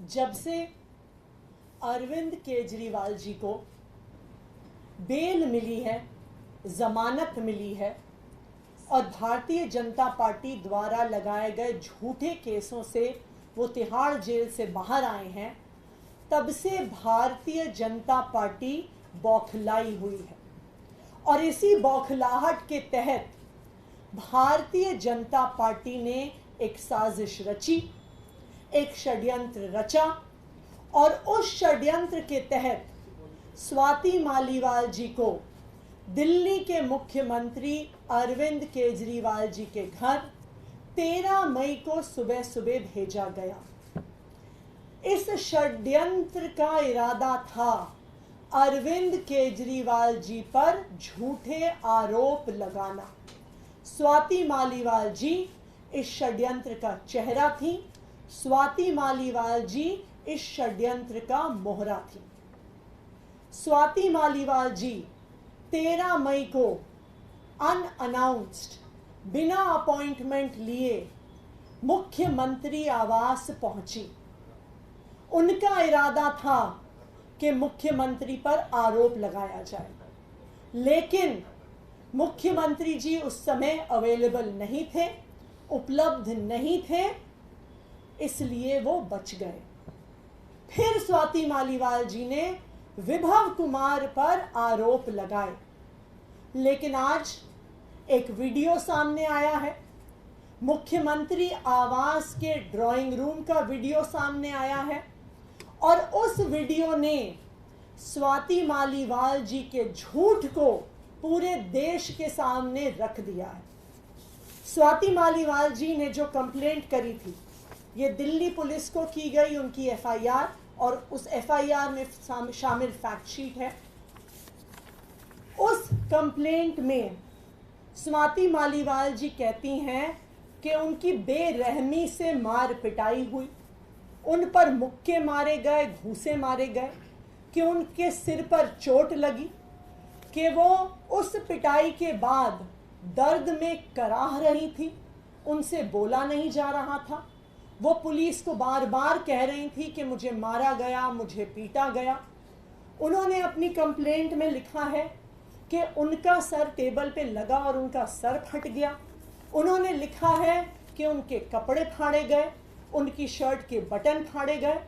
जब से अरविंद केजरीवाल जी को बेल मिली है, जमानत मिली है और भारतीय जनता पार्टी द्वारा लगाए गए झूठे केसों से वो तिहाड़ जेल से बाहर आए हैं, तब से भारतीय जनता पार्टी बौखलाई हुई है। और इसी बौखलाहट के तहत भारतीय जनता पार्टी ने एक साजिश रची, एक षड्यंत्र रचा और उस षड्यंत्र के तहत स्वाति मालीवाल जी को दिल्ली के मुख्यमंत्री अरविंद केजरीवाल जी के घर 13 मई को सुबह सुबह भेजा गया। इस षड्यंत्र का इरादा था अरविंद केजरीवाल जी पर झूठे आरोप लगाना। स्वाति मालीवाल जी इस षड्यंत्र का चेहरा थी, स्वाति मालीवाल जी इस षड्यंत्र का मोहरा थी। स्वाति मालीवाल जी 13 मई को अनअनाउंस्ड, बिना अपॉइंटमेंट लिए मुख्यमंत्री आवास पहुंची। उनका इरादा था कि मुख्यमंत्री पर आरोप लगाया जाए, लेकिन मुख्यमंत्री जी उस समय अवेलेबल नहीं थे, उपलब्ध नहीं थे, इसलिए वो बच गए। फिर स्वाति मालीवाल जी ने विभव कुमार पर आरोप लगाए, लेकिन आज एक वीडियो सामने आया है, मुख्यमंत्री आवास के ड्राइंग रूम का वीडियो सामने आया है और उस वीडियो ने स्वाति मालीवाल जी के झूठ को पूरे देश के सामने रख दिया है। स्वाति मालीवाल जी ने जो कंप्लेंट करी थी, ये दिल्ली पुलिस को की गई उनकी एफआईआर और उस एफआईआर में शामिल फैक्ट शीट है। उस कंप्लेंट में स्वाति मालीवाल जी कहती हैं कि उनकी बेरहमी से मार पिटाई हुई, उन पर मुक्के मारे गए, घूंसे मारे गए, कि उनके सिर पर चोट लगी, कि वो उस पिटाई के बाद दर्द में कराह रही थी, उनसे बोला नहीं जा रहा था। वो पुलिस को बार बार कह रही थी कि मुझे मारा गया, मुझे पीटा गया। उन्होंने अपनी कंप्लेंट में लिखा है कि उनका सर टेबल पे लगा और उनका सर फट गया। उन्होंने लिखा है कि उनके कपड़े फाड़े गए, उनकी शर्ट के बटन फाड़े गए।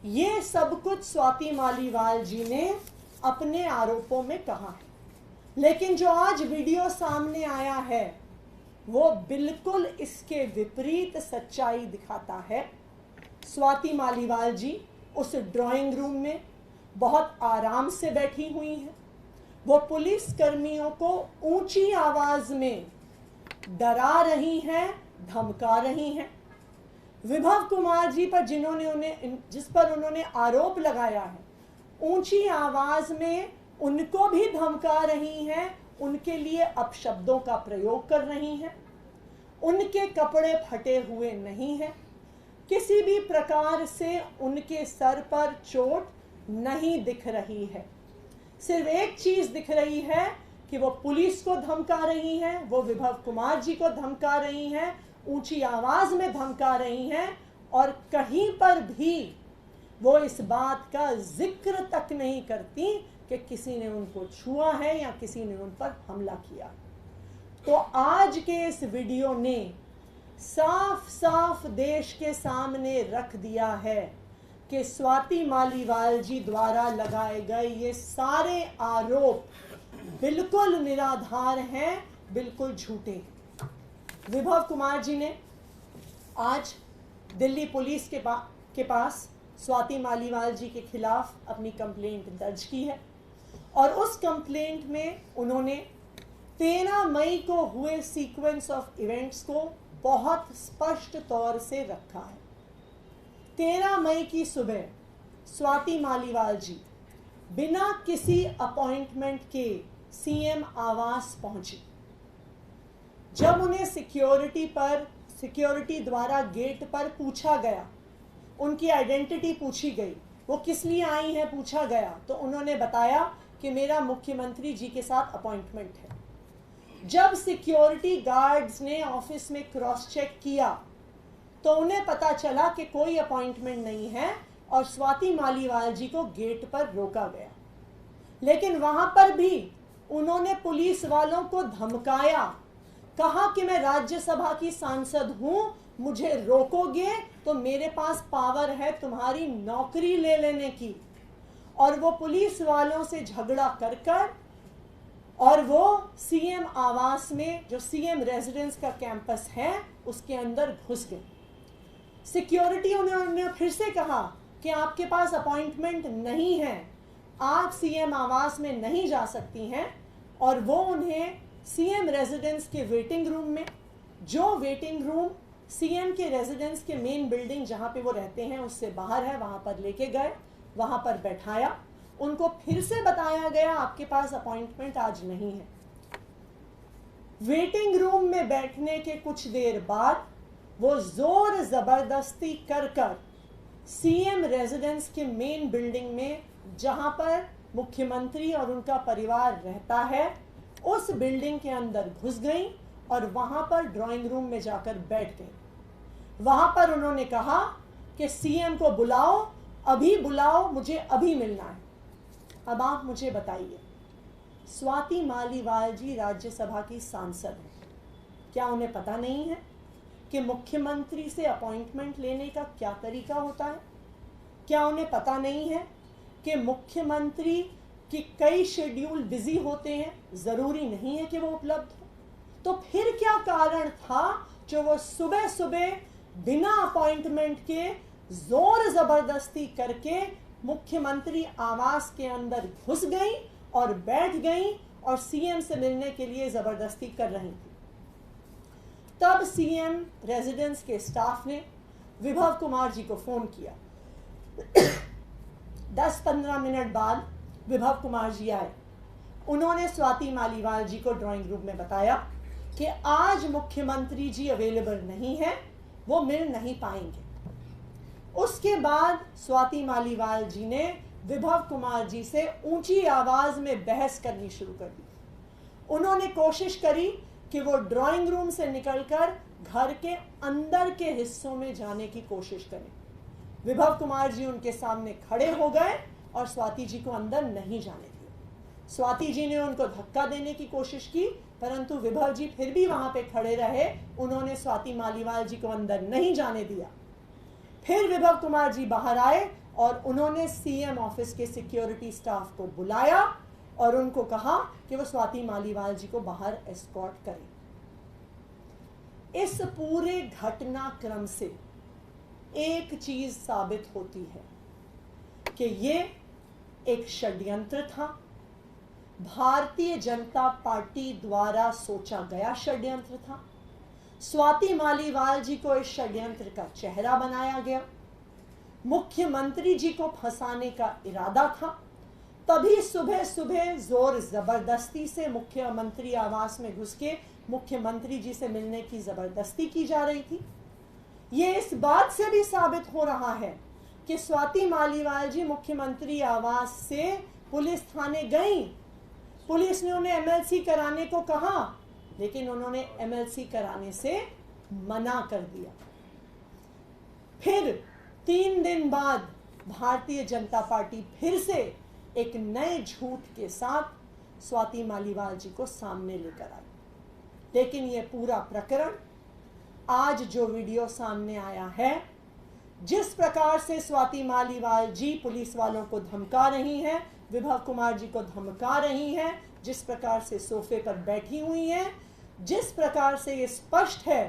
ये सब कुछ स्वाति मालीवाल जी ने अपने आरोपों में कहा है, लेकिन जो आज वीडियो सामने आया है वो बिल्कुल इसके विपरीत सच्चाई दिखाता है। स्वाति मालीवाल जी उस ड्राइंग रूम में बहुत आराम से बैठी हुई हैं। वो पुलिस कर्मियों को ऊंची आवाज में डरा रही हैं, धमका रही हैं। विभव कुमार जी पर जिस पर उन्होंने आरोप लगाया है, ऊंची आवाज में उनको भी धमका रही हैं, उनके लिए अपशब्दों का प्रयोग कर रही हैं। उनके कपड़े फटे हुए नहीं हैं, किसी भी प्रकार से उनके सर पर चोट नहीं दिख रही है। सिर्फ एक चीज दिख रही है कि वो पुलिस को धमका रही हैं, वो विभव कुमार जी को धमका रही हैं, ऊंची आवाज में धमका रही हैं और कहीं पर भी वो इस बात का जिक्र तक नहीं करती कि किसी ने उनको छुआ है या किसी ने उन पर हमला किया। तो आज के इस वीडियो ने साफ साफ देश के सामने रख दिया है कि स्वाति मालीवाल जी द्वारा लगाए गए ये सारे आरोप बिल्कुल निराधार हैं, बिल्कुल झूठे हैं। विभव कुमार जी ने आज दिल्ली पुलिस के पास स्वाति मालीवाल जी के खिलाफ अपनी कंप्लेंट दर्ज की है और उस कंप्लेंट में उन्होंने 13 मई को हुए सीक्वेंस ऑफ इवेंट्स को बहुत स्पष्ट तौर से रखा है। 13 मई की सुबह स्वाति मालीवाल जी बिना किसी अपॉइंटमेंट के सीएम आवास पहुंची। जब उन्हें सिक्योरिटी द्वारा गेट पर पूछा गया, उनकी आइडेंटिटी पूछी गई, वो किस लिए आई हैं पूछा गया, तो उन्होंने बताया कि मेरा मुख्यमंत्री जी के साथ अपॉइंटमेंट है। जब सिक्योरिटी गार्ड्स ने ऑफिस में क्रॉस चेक किया तो उन्हें पता चला कि कोई अपॉइंटमेंट नहीं है, और स्वाति मालीवाल जी को गेट पर रोका गया। लेकिन वहां पर भी उन्होंने पुलिस वालों को धमकाया, कहा कि मैं राज्यसभा की सांसद हूं, मुझे रोकोगे तो मेरे पास पावर है तुम्हारी नौकरी ले लेने की। और वो पुलिस वालों से झगड़ा कर कर और वो सीएम आवास में, जो सीएम रेजिडेंस का कैंपस है, उसके अंदर घुस गए। सिक्योरिटी उन्होंने फिर से कहा कि आपके पास अपॉइंटमेंट नहीं है, आप सीएम आवास में नहीं जा सकती हैं। और वो उन्हें सीएम रेजिडेंस के वेटिंग रूम में, जो वेटिंग रूम सीएम के रेजिडेंस के मेन बिल्डिंग जहां पे वो रहते हैं उससे बाहर है, वहां पर लेके गए, वहां पर बैठाया। उनको फिर से बताया गया आपके पास अपॉइंटमेंट आज नहीं है। वेटिंग रूम में बैठने के कुछ देर बाद वो जोर जबरदस्ती कर कर सीएम रेजिडेंस के मेन बिल्डिंग में, जहां पर मुख्यमंत्री और उनका परिवार रहता है, उस बिल्डिंग के अंदर घुस गई और वहां पर ड्राइंग रूम में जाकर बैठ गई। वहां पर उन्होंने कहा कि सीएम को बुलाओ, अभी बुलाओ, मुझे अभी मिलना है। अब आप मुझे बताइए, स्वाति मालीवाल जी राज्यसभा की सांसद हैं, क्या उन्हें पता नहीं है कि मुख्यमंत्री से अपॉइंटमेंट लेने का क्या तरीका होता है? क्या उन्हें पता नहीं है कि मुख्यमंत्री की कई शेड्यूल बिजी होते हैं, जरूरी नहीं है कि वो उपलब्ध हो? तो फिर क्या कारण था जो वो सुबह सुबह बिना अपॉइंटमेंट के जोर जबरदस्ती करके मुख्यमंत्री आवास के अंदर घुस गई और बैठ गई और सीएम से मिलने के लिए जबरदस्ती कर रही थी? तब सीएम रेजिडेंस के स्टाफ ने विभव कुमार जी को फोन किया। 10-15 मिनट बाद विभव कुमार जी आए। उन्होंने स्वाति मालीवाल जी को ड्राइंग रूम में बताया कि आज मुख्यमंत्री जी अवेलेबल नहीं है, वो मिल नहीं पाएंगे। उसके बाद स्वाति मालीवाल जी ने विभव कुमार जी से ऊंची आवाज में बहस करनी शुरू कर दी। उन्होंने कोशिश करी कि वो ड्राइंग रूम से निकलकर घर के अंदर के हिस्सों में जाने की कोशिश करें। विभव कुमार जी उनके सामने खड़े हो गए और स्वाति जी को अंदर नहीं जाने दिया। स्वाति जी ने उनको धक्का देने की कोशिश की, परंतु विभव जी फिर भी वहां पे खड़े रहे। उन्होंने स्वाति मालीवाल जी को अंदर नहीं जाने दिया। फिर विभव कुमार जी बाहर आए और उन्होंने सीएम ऑफिस के सिक्योरिटी स्टाफ को बुलाया और उनको कहा कि वो स्वाति मालीवाल जी को बाहर एस्कॉर्ट करें। इस पूरे घटनाक्रम से एक चीज साबित होती है कि ये एक षड्यंत्र था, भारतीय जनता पार्टी द्वारा सोचा गया षड्यंत्र था। स्वाति मालीवाल जी को इस षड्यंत्र का चेहरा बनाया गया, मुख्यमंत्री जी को फंसाने का इरादा था। तभी सुबह सुबह जोर जबरदस्ती से मुख्यमंत्री आवास में घुस के मुख्यमंत्री जी से मिलने की जबरदस्ती की जा रही थी। ये इस बात से भी साबित हो रहा है कि स्वाति मालीवाल जी मुख्यमंत्री आवास से पुलिस थाने गई। पुलिस ने उन्हें एमएलसी कराने को कहा, लेकिन उन्होंने एमएलसी कराने से मना कर दिया। फिर 3 दिन बाद भारतीय जनता पार्टी फिर से एक नए झूठ के साथ स्वाति मालीवाल जी को सामने लेकर आई। लेकिन यह पूरा प्रकरण, आज जो वीडियो सामने आया है, जिस प्रकार से स्वाति मालीवाल जी पुलिस वालों को धमका रही हैं, विभव कुमार जी को धमका रही हैं, जिस प्रकार से सोफे पर बैठी हुई हैं, जिस प्रकार से ये स्पष्ट है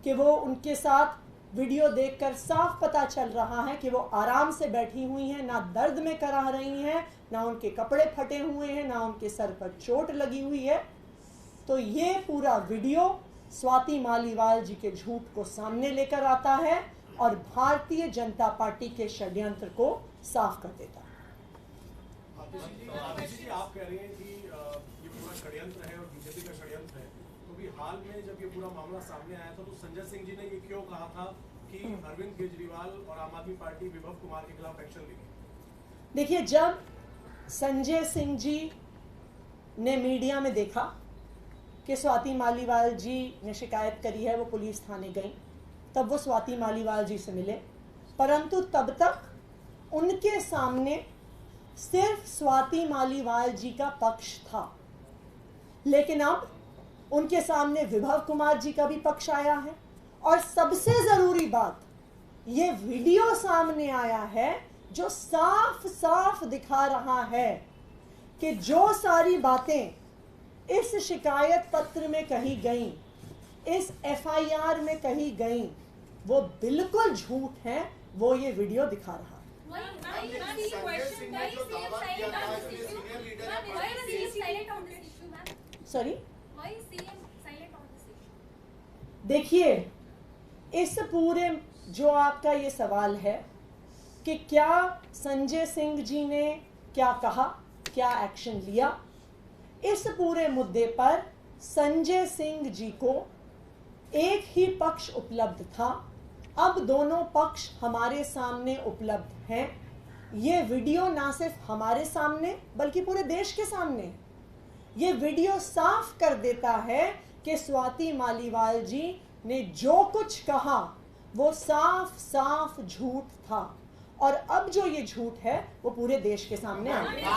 कि वो उनके साथ वीडियो देखकर साफ पता चल रहा है कि वो आराम से बैठी हुई हैं, ना दर्द में कराह रही हैं, ना उनके कपड़े फटे हुए हैं, ना उनके सर पर चोट लगी हुई है। तो ये पूरा वीडियो स्वाति मालीवाल जी के झूठ को सामने लेकर आता है और भारतीय जनता पार्टी के षड्यंत्र को साफ कर देता है। आप कह रही हैं कि ये पूरा षड्यंत्र है और बीजेपी का षड्यंत्र है, तो भी हाल में जब ये पूरा मामला सामने आया था तो संजय सिंह जी ने ये क्यों कहा था कि अरविंद केजरीवाल और आम आदमी पार्टी विभव कुमार के खिलाफ एक्शन लेगी? देखिए, जब संजय सिंह जी ने मीडिया में देखा कि स्वाति मालीवाल जी ने शिकायत करी है, वो पुलिस थाने गई, तब वो स्वाति मालीवाल जी से मिले। परंतु तब तक उनके सामने सिर्फ स्वाति मालीवाल जी का पक्ष था, लेकिन अब उनके सामने विभव कुमार जी का भी पक्ष आया है। और सबसे जरूरी बात, ये वीडियो सामने आया है जो साफ साफ दिखा रहा है कि जो सारी बातें इस शिकायत पत्र में कही गई, इस एफआईआर में कही गई, वो बिल्कुल झूठ है। वो ये वीडियो दिखा रहा है। सॉरी, देखिए, इस पूरे जो आपका ये सवाल है कि क्या संजय सिंह जी ने क्या कहा, क्या एक्शन लिया, इस पूरे मुद्दे पर संजय सिंह जी को एक ही पक्ष उपलब्ध था। अब दोनों पक्ष हमारे सामने उपलब्ध हैं। ये वीडियो ना सिर्फ हमारे सामने बल्कि पूरे देश के सामने है। ये वीडियो साफ कर देता है कि स्वाति मालीवाल जी ने जो कुछ कहा वो साफ साफ झूठ था। और अब जो ये झूठ है वो पूरे देश के सामने आ गया।